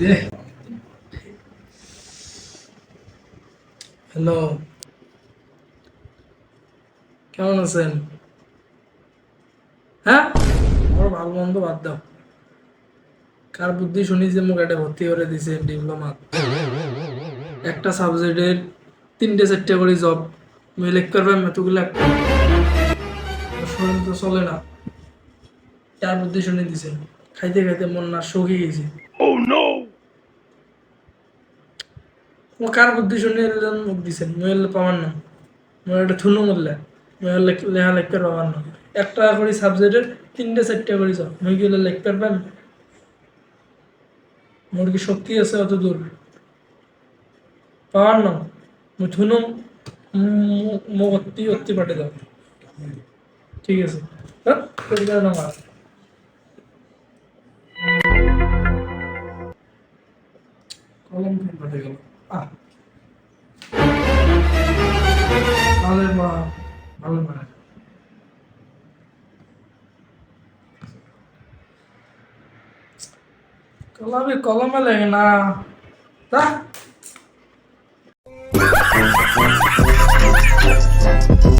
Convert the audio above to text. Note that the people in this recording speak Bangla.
রে। হ্যালো, কেমন আছেন? হ্যাঁ, আমার ভালো মন্দ বাদ দাও। কার বুদ্ধি শুনি যে মুখ এটা ভর্তি করে দিছে ডিপ্লোমা, একটা সাবজেক্টের 3টে 4টে করে জব। তুমি লিখতে পারবে এতগুলো একটা শরীর তো চলে না। কার বুদ্ধি শুনি দিছে? খাইতে খাইতে মন না শুকিয়ে গেছে। ও কার বুদ্ধি শুনে মুখ দিছেন? মুয়েল পাওয়ার না, মুয়েল একটা থুনু মরলে মুয়েল লেখা লিখতে পাওয়ার না। একটা করে সাবজেক্টের 3টে 4টে করে জব, মুই গেলে লিখতে পারবেন? মোর কি শক্তি আছে অত দূর? পাওয়ার না, মুই থুনু মুখ অতি অতি পাঠে দাও। ঠিক আছে, হ্যাঁ পরিবার নামাজ কলম ফেল পাঠে গেল। আহ ভালো পড়া, ভালো পড়া। কলমে কলমে লেগে না, তা